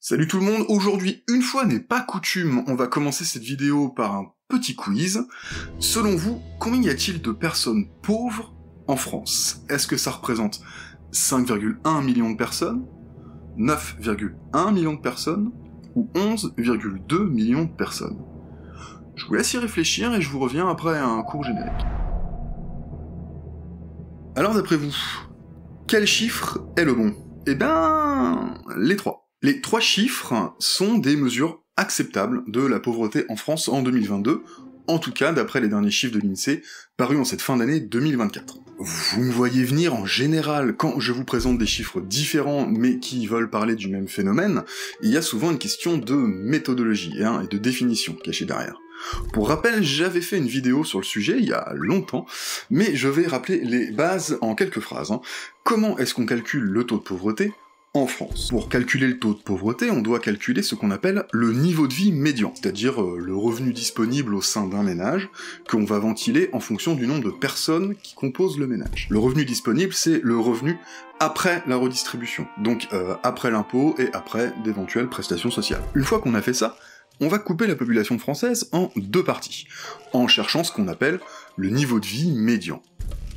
Salut tout le monde, aujourd'hui, une fois n'est pas coutume, on va commencer cette vidéo par un petit quiz. Selon vous, combien y a-t-il de personnes pauvres en France? Est-ce que ça représente 5,1 millions de personnes, 9,1 millions de personnes, ou 11,2 millions de personnes? Je vous laisse y réfléchir et je vous reviens après un court générique. Alors d'après vous, quel chiffre est le bon? Eh ben, les trois. Les trois chiffres sont des mesures acceptables de la pauvreté en France en 2022, en tout cas d'après les derniers chiffres de l'INSEE, parus en cette fin d'année 2024. Vous me voyez venir en général, quand je vous présente des chiffres différents mais qui veulent parler du même phénomène, il y a souvent une question de méthodologie et de définition cachée derrière. Pour rappel, j'avais fait une vidéo sur le sujet il y a longtemps, mais je vais rappeler les bases en quelques phrases. Comment est-ce qu'on calcule le taux de pauvreté en France? Pour calculer le taux de pauvreté, on doit calculer ce qu'on appelle le niveau de vie médian, c'est-à-dire le revenu disponible au sein d'un ménage, qu'on va ventiler en fonction du nombre de personnes qui composent le ménage. Le revenu disponible, c'est le revenu après la redistribution, donc après l'impôt et après d'éventuelles prestations sociales. Une fois qu'on a fait ça, on va couper la population française en deux parties, en cherchant ce qu'on appelle le niveau de vie médian.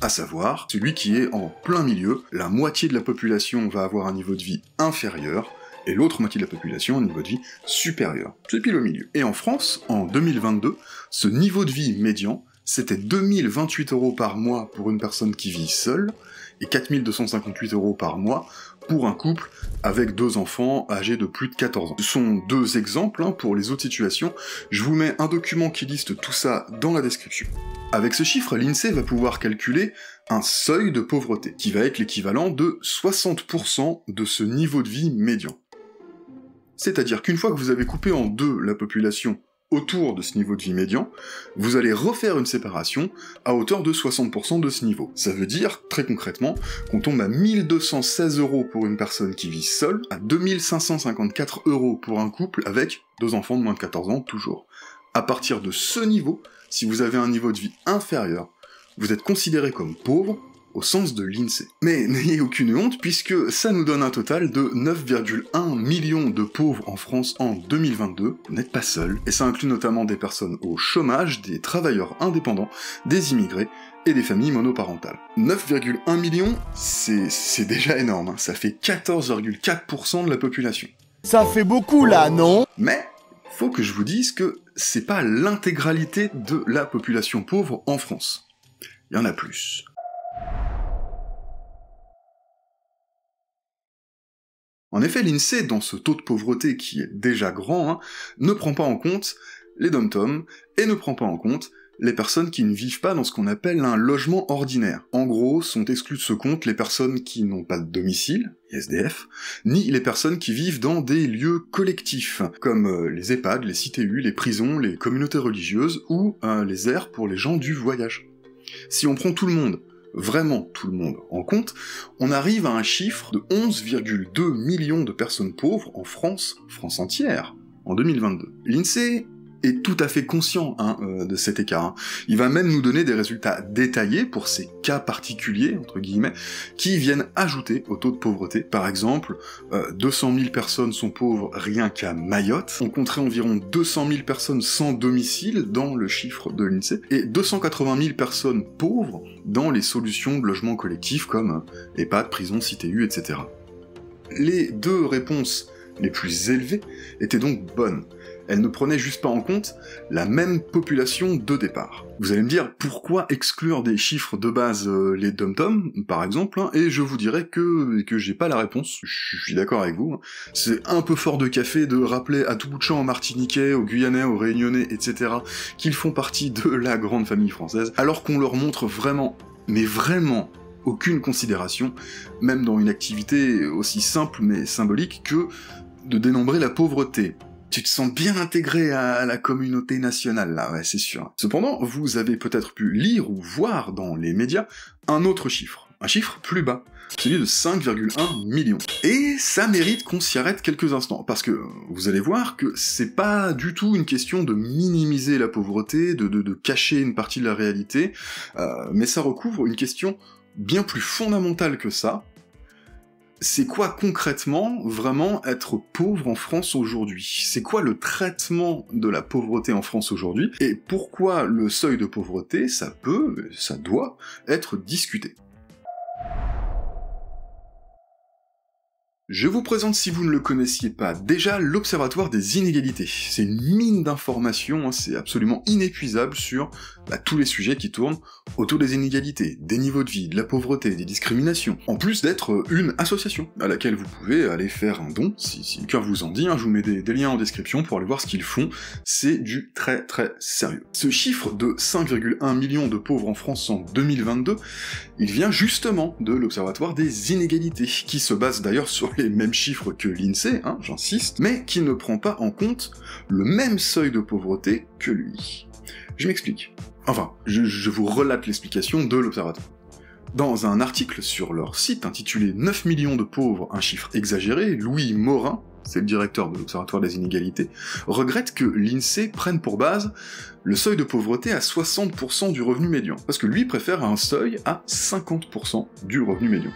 À savoir, celui qui est en plein milieu, la moitié de la population va avoir un niveau de vie inférieur, et l'autre moitié de la population un niveau de vie supérieur. C'est pile au milieu. Et en France, en 2022, ce niveau de vie médian, c'était 2028 € par mois pour une personne qui vit seule, et 4258 € par mois pour un couple avec 2 enfants âgés de plus de 14 ans. Ce sont deux exemples pour les autres situations, je vous mets un document qui liste tout ça dans la description. Avec ce chiffre, l'INSEE va pouvoir calculer un seuil de pauvreté, qui va être l'équivalent de 60% de ce niveau de vie médian. C'est-à-dire qu'une fois que vous avez coupé en deux la population autour de ce niveau de vie médian, vous allez refaire une séparation à hauteur de 60% de ce niveau. Ça veut dire, très concrètement, qu'on tombe à 1216 € pour une personne qui vit seule, à 2554 € pour un couple avec 2 enfants de moins de 14 ans, toujours. À partir de ce niveau, si vous avez un niveau de vie inférieur, vous êtes considéré comme pauvre, au sens de l'INSEE. Mais n'ayez aucune honte, puisque ça nous donne un total de 9,1 millions de pauvres en France en 2022, vous n'êtes pas seul, et ça inclut notamment des personnes au chômage, des travailleurs indépendants, des immigrés, et des familles monoparentales. 9,1 millions, c'est déjà énorme, ça fait 14,4% de la population. Ça fait beaucoup là, non? Mais, faut que je vous dise que c'est pas l'intégralité de la population pauvre en France. Il y en a plus. En effet, l'INSEE, dans ce taux de pauvreté qui est déjà grand, ne prend pas en compte les dom-toms, et ne prend pas en compte les personnes qui ne vivent pas dans ce qu'on appelle un logement ordinaire. En gros, sont exclues de ce compte les personnes qui n'ont pas de domicile, les SDF, ni les personnes qui vivent dans des lieux collectifs, comme les EHPAD, les CTU, les prisons, les communautés religieuses, ou les aires pour les gens du voyage. Si on prend tout le monde, vraiment tout le monde en compte, on arrive à un chiffre de 11,2 millions de personnes pauvres en France, France entière, en 2022. L'INSEE est tout à fait conscient de cet écart. Il va même nous donner des résultats détaillés pour ces cas particuliers, entre guillemets, qui viennent ajouter au taux de pauvreté. Par exemple, 200 000 personnes sont pauvres rien qu'à Mayotte, on compterait environ 200 000 personnes sans domicile dans le chiffre de l'INSEE, et 280 000 personnes pauvres dans les solutions de logement collectif comme EHPAD, prison, CTU, etc. Les deux réponses les plus élevées étaient donc bonnes. Elles ne prenaient juste pas en compte la même population de départ. Vous allez me dire, pourquoi exclure des chiffres de base les dom-toms, par exemple, et je vous dirais que j'ai pas la réponse, je suis d'accord avec vous. C'est un peu fort de café de rappeler à tout bout de champ aux Martiniquais, aux Guyanais, aux Réunionnais, etc., qu'ils font partie de la grande famille française, alors qu'on leur montre vraiment, mais vraiment, aucune considération, même dans une activité aussi simple mais symbolique que de dénombrer la pauvreté. Tu te sens bien intégré à la communauté nationale, là, ouais, c'est sûr. Cependant, vous avez peut-être pu lire ou voir dans les médias un autre chiffre, un chiffre plus bas, celui de 5,1 millions. Et ça mérite qu'on s'y arrête quelques instants, parce que vous allez voir que c'est pas du tout une question de minimiser la pauvreté, de cacher une partie de la réalité, mais ça recouvre une question bien plus fondamentale que ça, c'est quoi concrètement vraiment être pauvre en France aujourd'hui? C'est quoi le traitement de la pauvreté en France aujourd'hui? Et pourquoi le seuil de pauvreté, ça doit être discuté? Je vous présente, si vous ne le connaissiez pas, déjà l'Observatoire des inégalités. C'est une mine d'informations, c'est absolument inépuisable sur tous les sujets qui tournent autour des inégalités, des niveaux de vie, de la pauvreté, des discriminations. En plus d'être une association à laquelle vous pouvez aller faire un don, si le cœur vous en dit, je vous mets des liens en description pour aller voir ce qu'ils font, c'est du très très sérieux. Ce chiffre de 5,1 millions de pauvres en France en 2022, il vient justement de l'Observatoire des inégalités, qui se base d'ailleurs sur les mêmes chiffres que l'INSEE, j'insiste, mais qui ne prend pas en compte le même seuil de pauvreté que lui. Je m'explique. Enfin, je vous relate l'explication de l'Observatoire. Dans un article sur leur site intitulé « 9 millions de pauvres, un chiffre exagéré », Louis Morin, c'est le directeur de l'Observatoire des inégalités, regrette que l'INSEE prenne pour base le seuil de pauvreté à 60% du revenu médian, parce que lui préfère un seuil à 50% du revenu médian.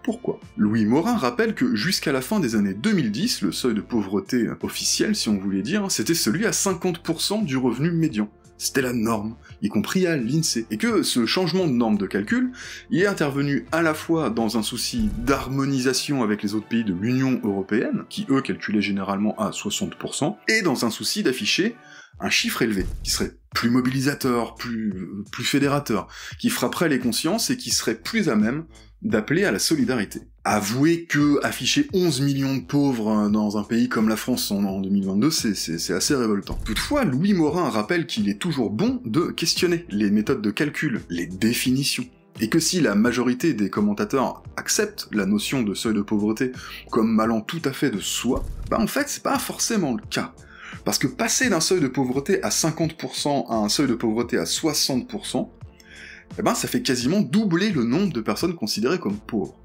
Pourquoi? Louis Morin rappelle que jusqu'à la fin des années 2010, le seuil de pauvreté officiel, si on voulait dire, c'était celui à 50% du revenu médian. C'était la norme, y compris à l'INSEE. Et que ce changement de norme de calcul, il est intervenu à la fois dans un souci d'harmonisation avec les autres pays de l'Union européenne, qui eux calculaient généralement à 60%, et dans un souci d'afficher un chiffre élevé, qui serait plus mobilisateur, plus fédérateur, qui frapperait les consciences et qui serait plus à même d'appeler à la solidarité. Avouez que afficher 11 millions de pauvres dans un pays comme la France en 2022, c'est assez révoltant. Toutefois, Louis Morin rappelle qu'il est toujours bon de questionner les méthodes de calcul, les définitions, et que si la majorité des commentateurs acceptent la notion de seuil de pauvreté comme allant tout à fait de soi, en fait c'est pas forcément le cas. Parce que passer d'un seuil de pauvreté à 50% à un seuil de pauvreté à 60%, ça fait quasiment doubler le nombre de personnes considérées comme pauvres.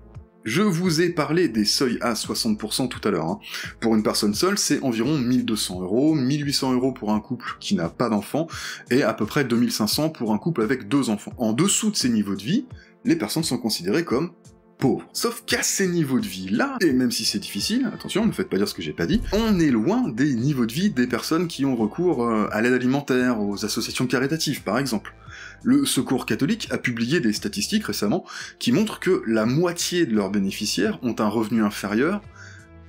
Je vous ai parlé des seuils à 60% tout à l'heure. Pour une personne seule, c'est environ 1200 €, 1800 € pour un couple qui n'a pas d'enfants, et à peu près 2500 pour un couple avec 2 enfants. En dessous de ces niveaux de vie, les personnes sont considérées comme pauvres. Sauf qu'à ces niveaux de vie-là, et même si c'est difficile, attention, ne faites pas dire ce que j'ai pas dit, on est loin des niveaux de vie des personnes qui ont recours à l'aide alimentaire, aux associations caritatives par exemple. Le Secours catholique a publié des statistiques récemment qui montrent que la moitié de leurs bénéficiaires ont un revenu inférieur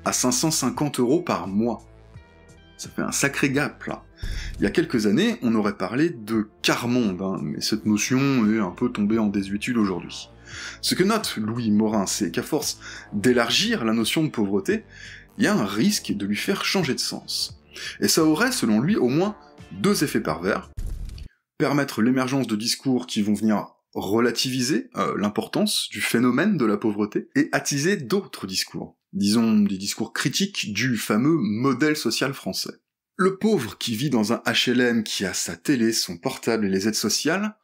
à 550 € par mois. Ça fait un sacré gap, là. Il y a quelques années, on aurait parlé de quart-monde, mais cette notion est un peu tombée en désuétude aujourd'hui. Ce que note Louis Morin, c'est qu'à force d'élargir la notion de pauvreté, il y a un risque de lui faire changer de sens. Et ça aurait, selon lui, au moins 2 effets pervers. Permettre l'émergence de discours qui vont venir relativiser l'importance du phénomène de la pauvreté, et attiser d'autres discours. Disons, des discours critiques du fameux modèle social français. Le pauvre qui vit dans un HLM, qui a sa télé, son portable et les aides sociales,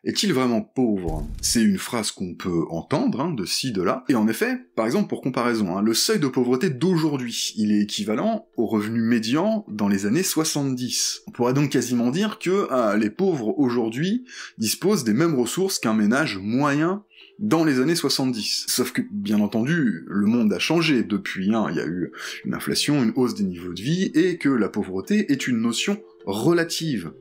est-il vraiment pauvre? C'est une phrase qu'on peut entendre, de ci, de là, et en effet, par exemple pour comparaison, le seuil de pauvreté d'aujourd'hui, il est équivalent au revenu médian dans les années 70. On pourrait donc quasiment dire que les pauvres aujourd'hui disposent des mêmes ressources qu'un ménage moyen dans les années 70. Sauf que, bien entendu, le monde a changé depuis, il y a eu une inflation, une hausse des niveaux de vie, et que la pauvreté est une notion relative,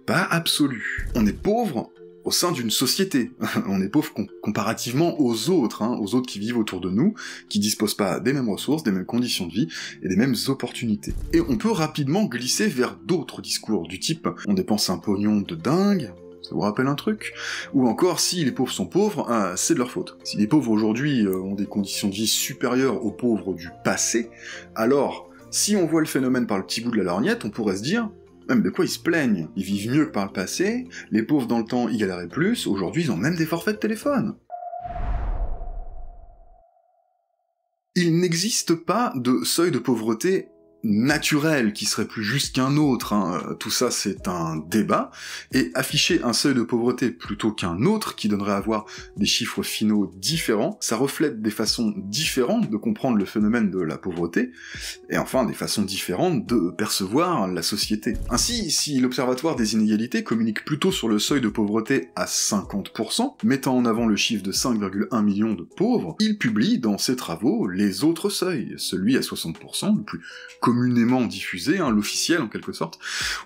pas absolue. On est pauvre au sein d'une société. On est pauvre comparativement aux autres qui vivent autour de nous, qui disposent pas des mêmes ressources, des mêmes conditions de vie, et des mêmes opportunités. Et on peut rapidement glisser vers d'autres discours, du type « on dépense un pognon de dingue », ça vous rappelle un truc? Ou encore, si les pauvres sont pauvres, c'est de leur faute. Si les pauvres aujourd'hui ont des conditions de vie supérieures aux pauvres du passé, alors, si on voit le phénomène par le petit bout de la lorgnette, on pourrait se dire même de quoi ils se plaignent. Ils vivent mieux que par le passé, les pauvres dans le temps ils galéraient plus, aujourd'hui ils ont même des forfaits de téléphone. Il n'existe pas de seuil de pauvreté naturel qui serait plus juste qu'un autre, tout ça c'est un débat, et afficher un seuil de pauvreté plutôt qu'un autre, qui donnerait à voir des chiffres finaux différents, ça reflète des façons différentes de comprendre le phénomène de la pauvreté, et enfin des façons différentes de percevoir la société. Ainsi, si l'Observatoire des inégalités communique plutôt sur le seuil de pauvreté à 50%, mettant en avant le chiffre de 5,1 millions de pauvres, il publie dans ses travaux les autres seuils, celui à 60%, le plus communément diffusé, l'officiel en quelque sorte,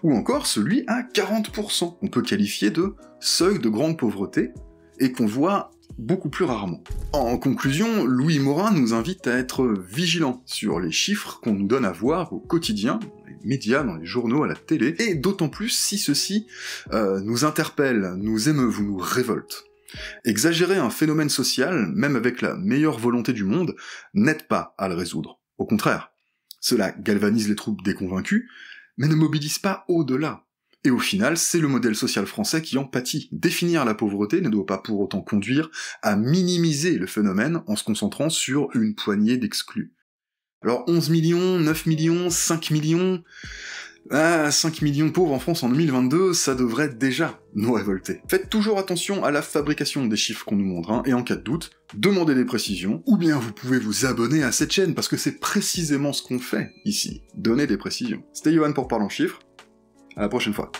ou encore celui à 40%, qu'on peut qualifier de seuil de grande pauvreté, et qu'on voit beaucoup plus rarement. En conclusion, Louis Morin nous invite à être vigilants sur les chiffres qu'on nous donne à voir au quotidien, dans les médias, dans les journaux, à la télé, et d'autant plus si ceux-ci nous interpellent, nous émeuvent ou nous révoltent. Exagérer un phénomène social, même avec la meilleure volonté du monde, n'aide pas à le résoudre. Au contraire. Cela galvanise les troupes déconvaincus, mais ne mobilise pas au-delà. Et au final, c'est le modèle social français qui en pâtit. Définir la pauvreté ne doit pas pour autant conduire à minimiser le phénomène en se concentrant sur une poignée d'exclus. Alors 11 millions, 9 millions, 5 millions... 5 millions de pauvres en France en 2022, ça devrait déjà nous révolter. Faites toujours attention à la fabrication des chiffres qu'on nous montre, et en cas de doute, demandez des précisions, ou bien vous pouvez vous abonner à cette chaîne, parce que c'est précisément ce qu'on fait ici, donner des précisions. C'était Yohan pour Parlons Chiffres, à la prochaine fois.